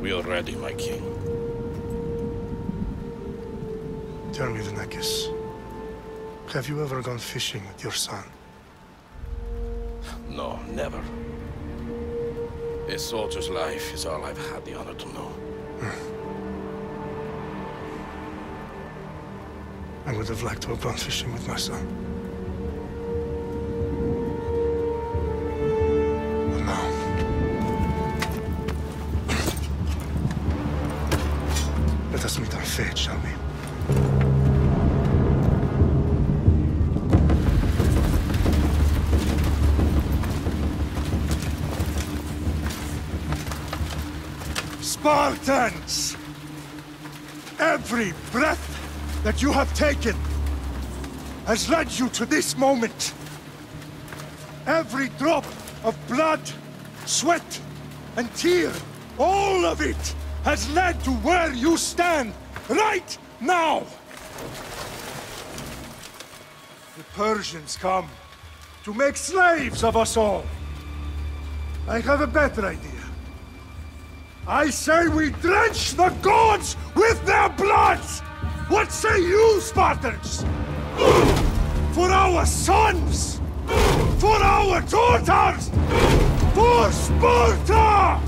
We are ready, my king. Tell me, the Negus. Have you ever gone fishing with your son? No, never. A soldier's life is all I've had the honor to know. I would have liked to have gone fishing with my son. But now... let us meet our fate, shall we? Spartans! Every breath that you have taken has led you to this moment. Every drop of blood, sweat, and tear, all of it has led to where you stand right now. The Persians come to make slaves of us all. I have a better idea. I say we drench the gods with their blood! What say you, Spartans? For our sons! For our daughters! For Sparta!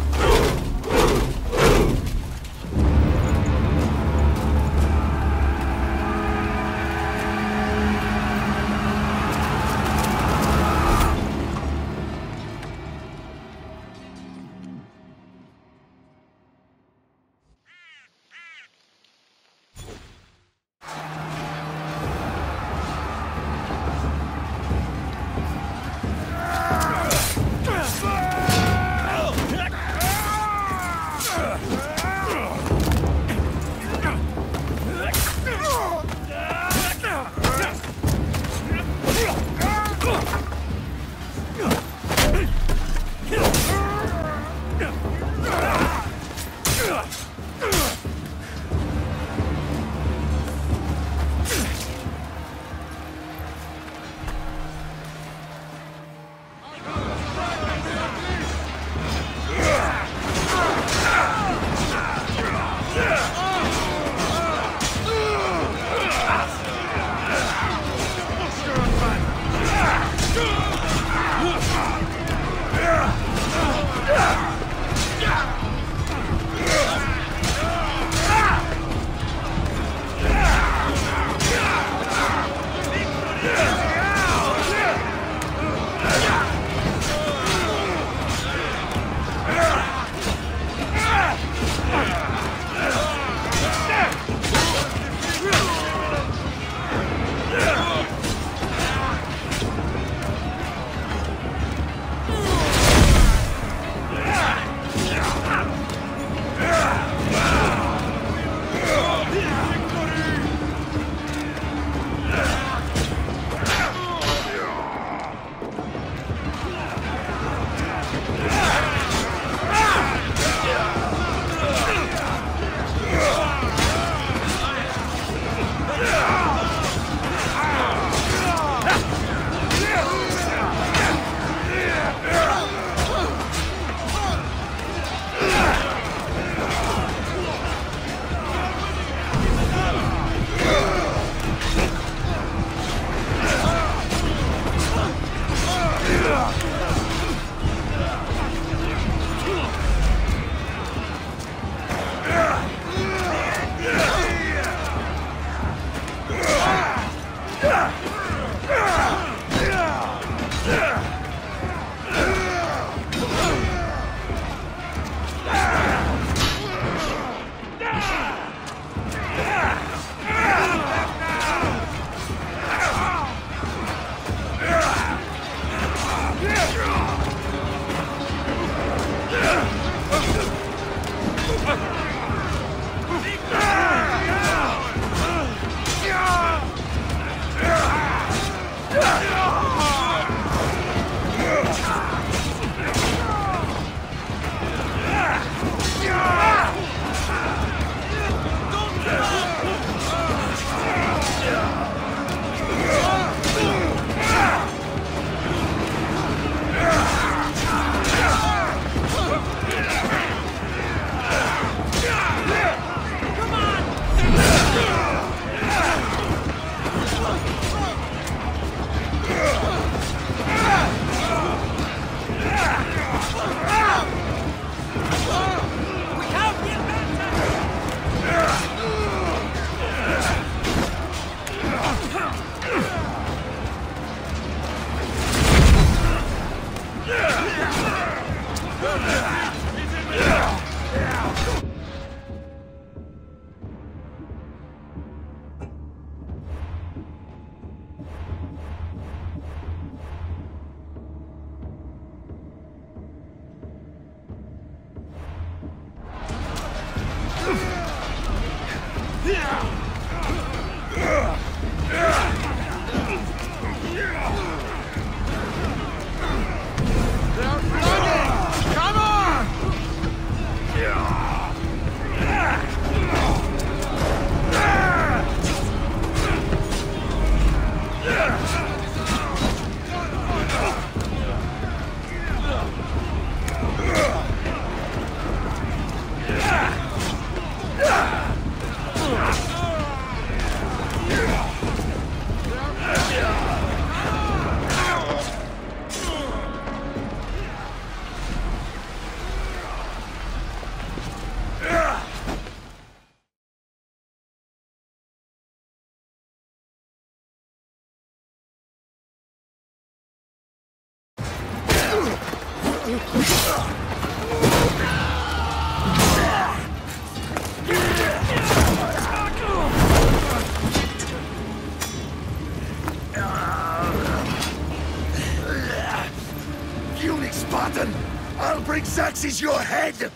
Spartan! I'll bring Xerxes your head!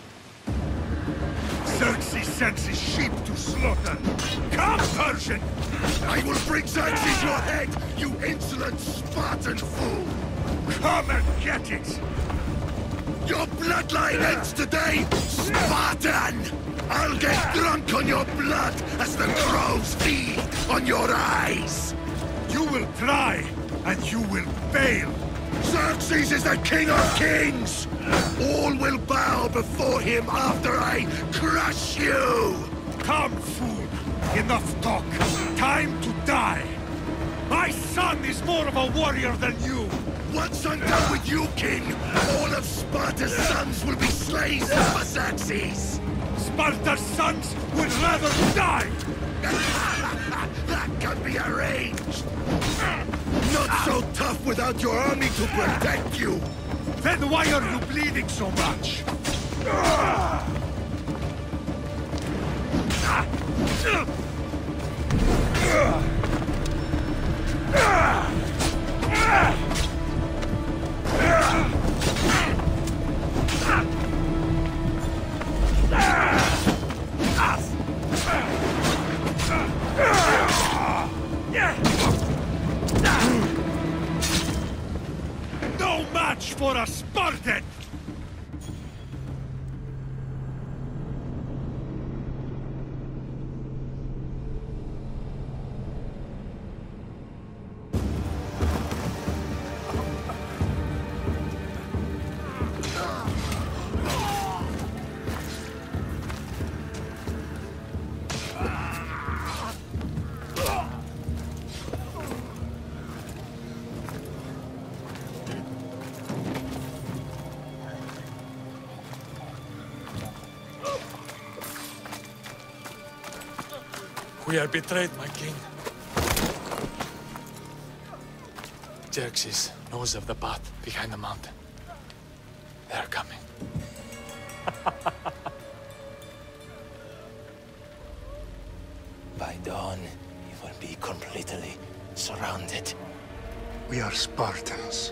Xerxes sends his sheep to slaughter. Come, Persian! I will bring Xerxes your head, you insolent Spartan fool! Come and get it! Your bloodline ends today, Spartan! I'll get drunk on your blood as the crows feed on your eyes! You will try, and you will fail! Xerxes is the king of kings! All will bow before him after I crush you! Come, fool! Enough talk! Time to die! My son is more of a warrior than you! Once I'm done with you, king, all of Sparta's sons will be slaves for Xerxes! Sparta's sons would rather die! That can be arranged! Not so tough without your army to protect you! Then why are you bleeding so much? No match for a Spartan! We are betrayed, my king. Xerxes knows of the path behind the mountain. They are coming. By dawn, you will be completely surrounded. We are Spartans.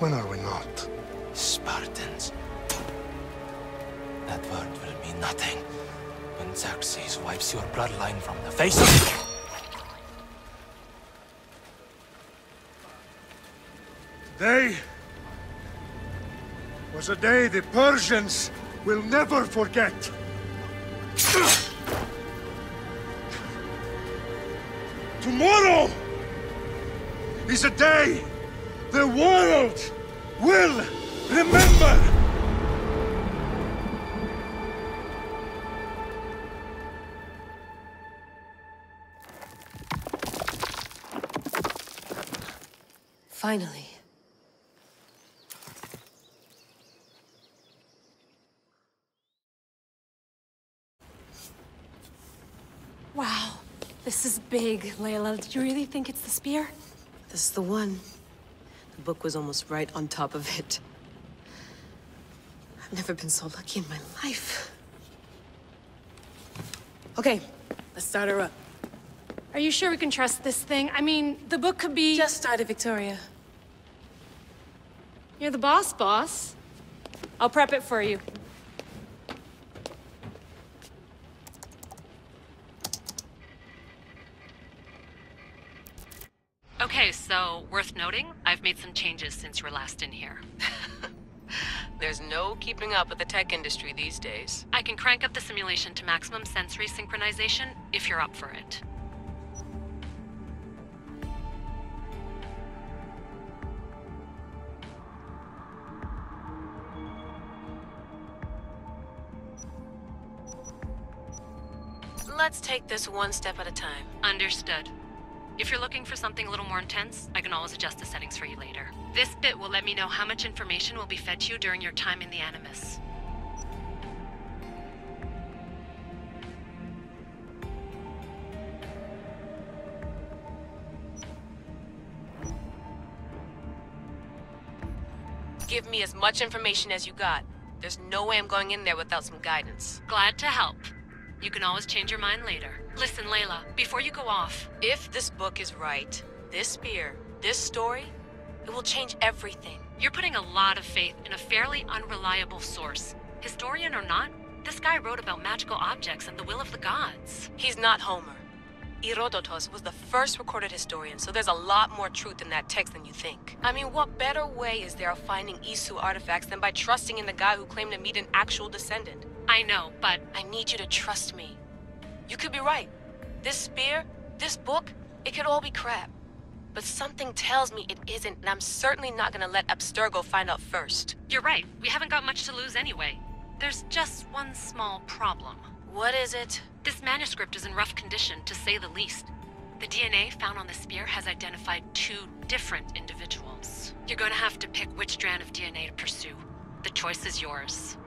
When are we not? Spartans. That word will mean nothing when Xerxes wipes your bloodline from the face of... Today was a day the Persians will never forget. Tomorrow is a day the world will remember. Finally. Wow, this is big, Layla. Did you really think it's the spear? This is the one. The book was almost right on top of it. I've never been so lucky in my life. Okay, let's start her up. Are you sure we can trust this thing? I mean, the book could be... Just started, Victoria. You're the boss. I'll prep it for you. Okay, so, worth noting, I've made some changes since you were last in here. There's no keeping up with the tech industry these days. I can crank up the simulation to maximum sensory synchronization if you're up for it. Let's take this one step at a time. Understood. If you're looking for something a little more intense, I can always adjust the settings for you later. This bit will let me know how much information will be fed to you during your time in the Animus. Give me as much information as you got. There's no way I'm going in there without some guidance. Glad to help. You can always change your mind later. Listen, Layla, before you go off... If this book is right, this spear, this story, it will change everything. You're putting a lot of faith in a fairly unreliable source. Historian or not, this guy wrote about magical objects and the will of the gods. He's not Homer. Herodotus was the first recorded historian, so there's a lot more truth in that text than you think. I mean, what better way is there of finding Isu artifacts than by trusting in the guy who claimed to meet an actual descendant? I know, but... I need you to trust me. You could be right. This spear, this book, it could all be crap. But something tells me it isn't, and I'm certainly not gonna let Abstergo find out first. You're right. We haven't got much to lose anyway. There's just one small problem. What is it? This manuscript is in rough condition, to say the least. The DNA found on the spear has identified 2 different individuals. You're gonna have to pick which strand of DNA to pursue. The choice is yours.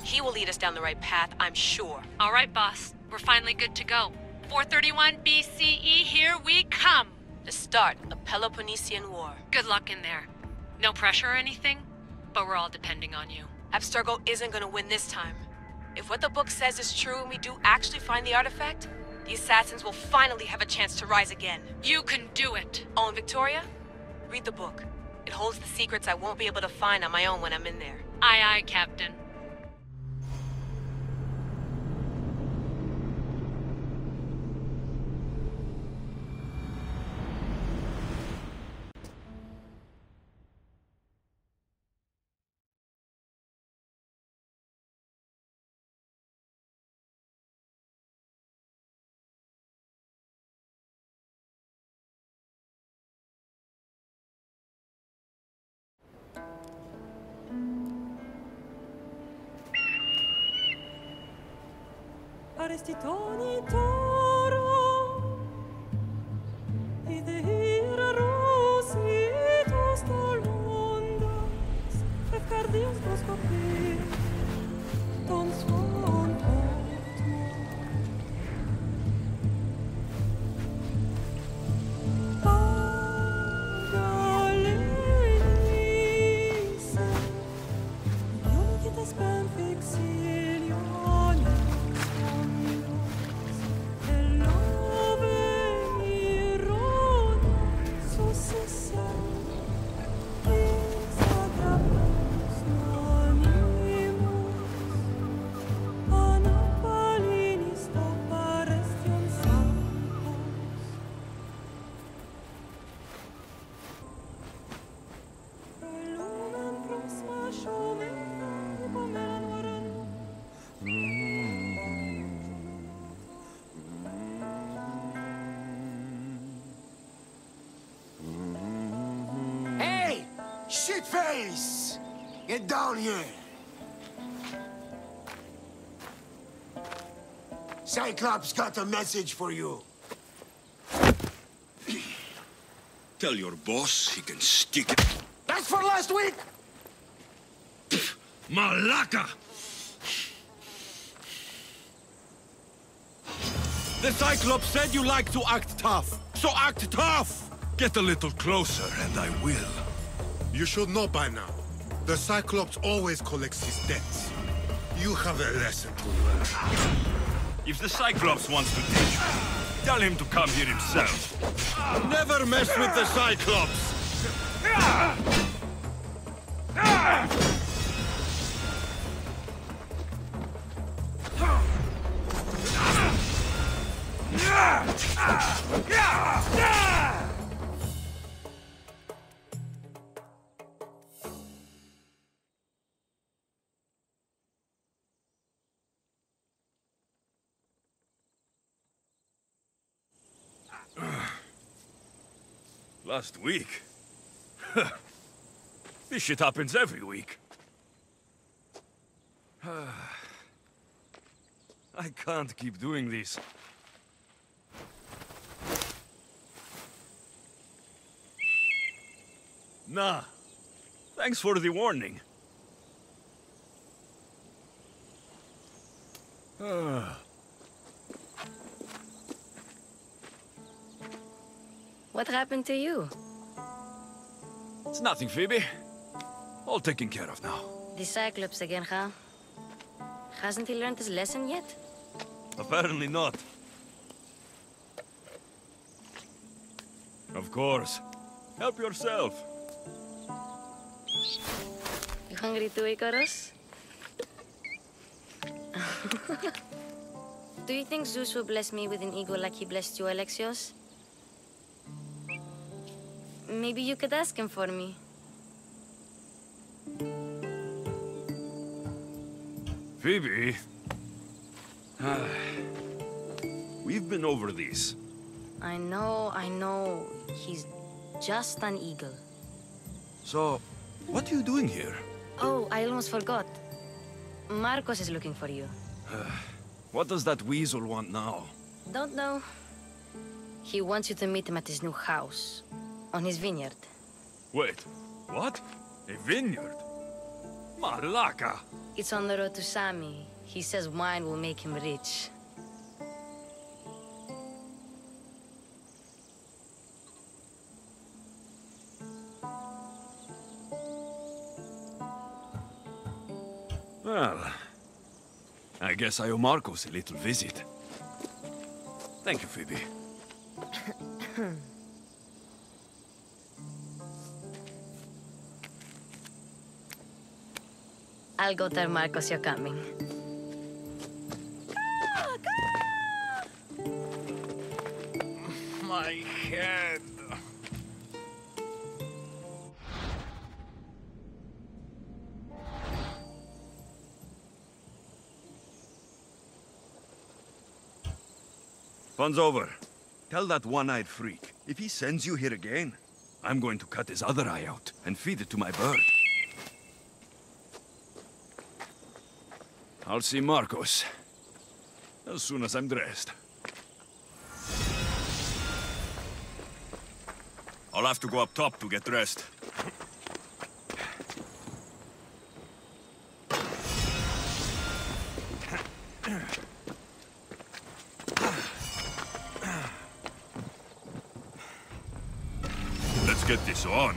He will lead us down the right path, I'm sure. All right, boss. We're finally good to go. 431 BCE, here we come! The start of Peloponnesian War. Good luck in there. No pressure or anything, but we're all depending on you. Abstergo isn't gonna win this time. If what the book says is true and we do actually find the artifact, the assassins will finally have a chance to rise again. You can do it! Oh, and Victoria? Read the book. It holds the secrets I won't be able to find on my own when I'm in there. Aye, aye, Captain. Arrestitoni toro ide ira rositos tolondas efcardios proscopir ton svon Shitface! Get down here! Cyclops got a message for you. Tell your boss he can stick it. That's for last week! Malaka! The Cyclops said you like to act tough, so act tough! Get a little closer and I will. You should know by now. The Cyclops always collects his debts. You have a lesson to learn. If the Cyclops wants to teach me, tell him to come here himself. Never mess with the Cyclops! Last week? This shit happens every week. I can't keep doing this. Nah. Thanks for the warning. What happened to you? It's nothing, Phoebe. All taken care of now. The Cyclops again, huh? Hasn't he learned his lesson yet? Apparently not. Of course. Help yourself. You hungry too, Icarus? Do you think Zeus will bless me with an ego like he blessed you, Alexios? Maybe you could ask him for me. Phoebe. We've been over this. I know. He's just an eagle. So, what are you doing here? Oh, I almost forgot. Marcos is looking for you. What does that weasel want now? Don't know. He wants you to meet him at his new house. On his vineyard. Wait, what? A vineyard? Malaka! It's on the road to Sami. He says wine will make him rich. Well, I guess I owe Marcos a little visit. Thank you, Phoebe. I'll go tell Marcos you're coming. My head. Fun's over. Tell that one-eyed freak, if he sends you here again, I'm going to cut his other eye out and feed it to my bird. I'll see Marcos as soon as I'm dressed. I'll have to go up top to get dressed. Let's get this on.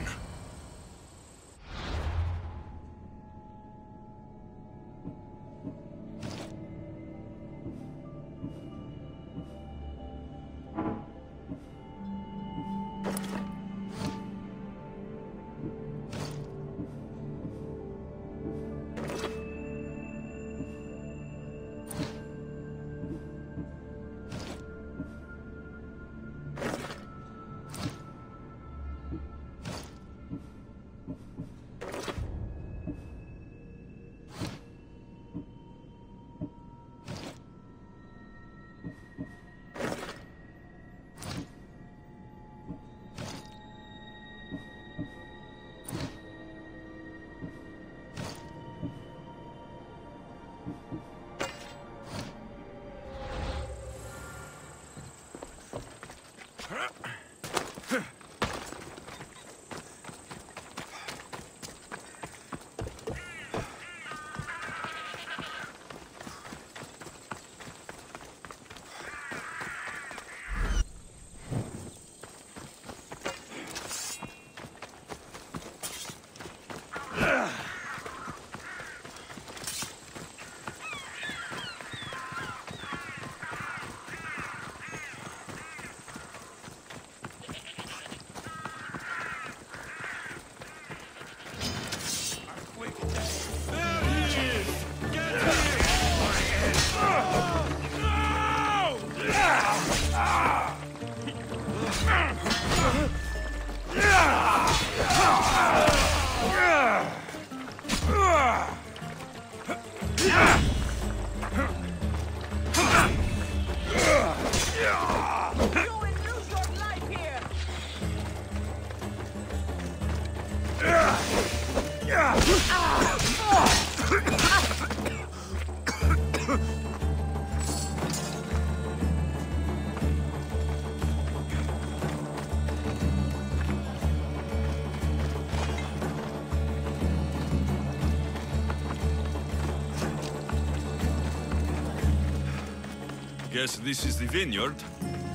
Guess this is the vineyard.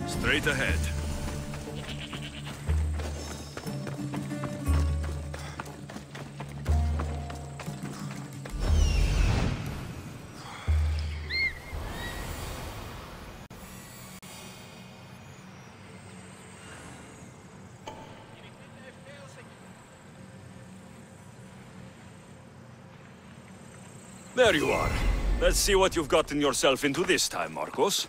Straight ahead. There you are. Let's see what you've gotten yourself into this time, Marcos.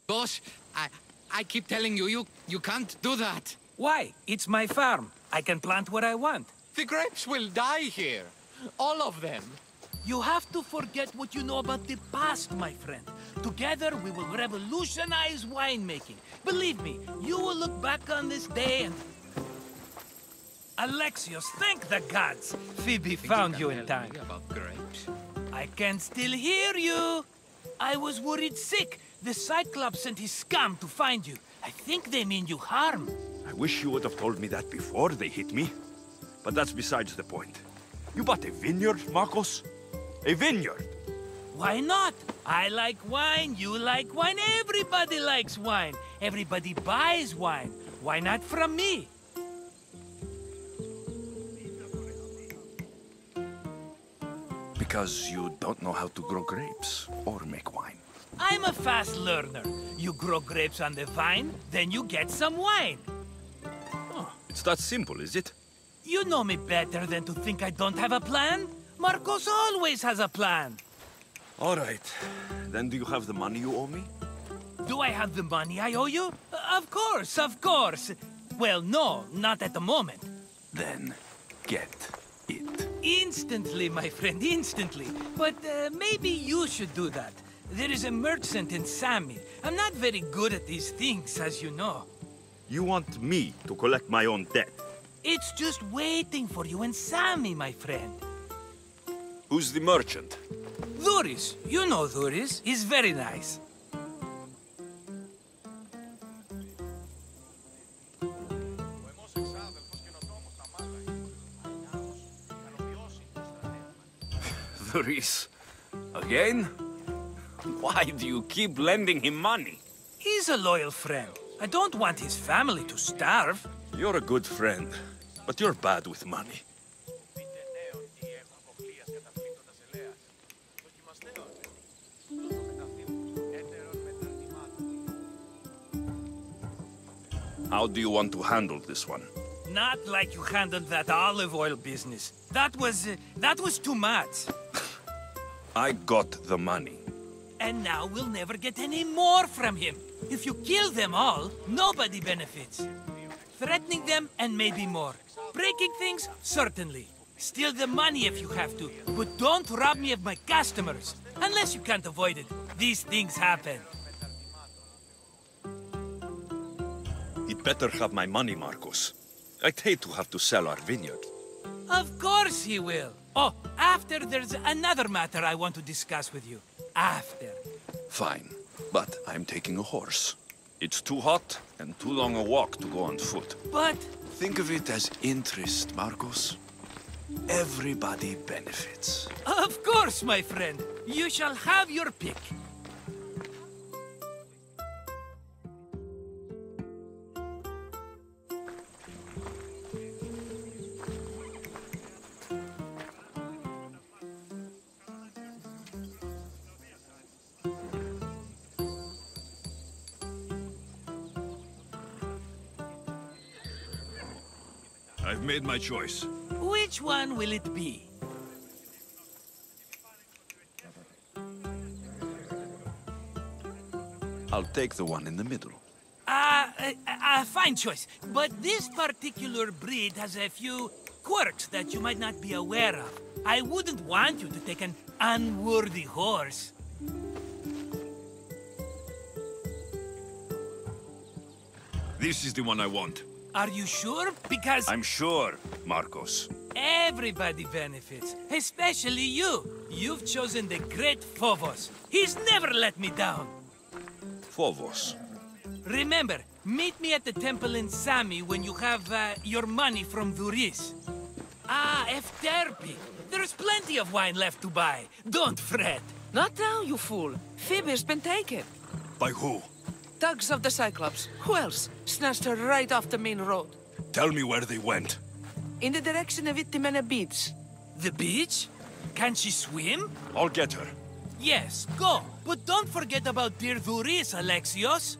Boss, I keep telling you, you can't do that. Why? It's my farm. I can plant what I want. The grapes will die here. All of them. You have to forget what you know about the past, my friend. Together, we will revolutionize winemaking. Believe me, you will look back on this day and... Alexios, thank the gods! Phoebe found you in time. About grapes? I can still hear you! I was worried sick. The Cyclops sent his scum to find you. I think they mean you harm. I wish you would have told me that before they hit me. But that's besides the point. You bought a vineyard, Marcos? A vineyard? Why not? I like wine, you like wine, everybody likes wine. Everybody buys wine. Why not from me? Because you don't know how to grow grapes or make wine. I'm a fast learner. You grow grapes on the vine, then you get some wine. Oh, it's that simple, is it? You know me better than to think I don't have a plan. Marcos always has a plan. All right. Then do you have the money you owe me? Do I have the money I owe you? Of course, of course. Well, no, not at the moment. Then get it. Instantly, my friend, instantly. But maybe you should do that. There is a merchant in Sami. I'm not very good at these things, as you know. You want me to collect my own debt? It's just waiting for you in Sami, my friend. Who's the merchant? Dhuris. You know Dhuris. He's very nice. Dhuris? Again? Why do you keep lending him money? He's a loyal friend. I don't want his family to starve. You're a good friend, but you're bad with money. How do you want to handle this one? Not like you handled that olive oil business. That was too much. I got the money. And now we'll never get any more from him. If you kill them all, nobody benefits. Threatening them, and maybe more. Breaking things, certainly. Steal the money if you have to, but don't rob me of my customers. Unless you can't avoid it. These things happen. He'd better have my money, Marcos. I'd hate to have to sell our vineyard. Of course he will. Oh, after there's another matter I want to discuss with you. After. Fine, but I'm taking a horse. It's too hot and too long a walk to go on foot. But... Think of it as interest, Marcos. Everybody benefits. Of course, my friend. You shall have your pick. I've made my choice. Which one will it be? I'll take the one in the middle. Fine choice. But this particular breed has a few quirks that you might not be aware of. I wouldn't want you to take an unworthy horse. This is the one I want. Are you sure? Because I'm sure, Marcos. everybody benefits, especially you. You've chosen the great Phobos. He's never let me down. Phobos. Remember, meet me at the temple in Sami when you have your money from Duris. Ah, Efterpi. There's plenty of wine left to buy. Don't fret. Not now, you fool. Phoebe's been taken. By who? Thugs of the Cyclops. Who else? Snatched her right off the main road. Tell me where they went. In the direction of Itimena Beach. The beach? Can she swim? I'll get her. Yes, go. But don't forget about dear Duris, Alexios.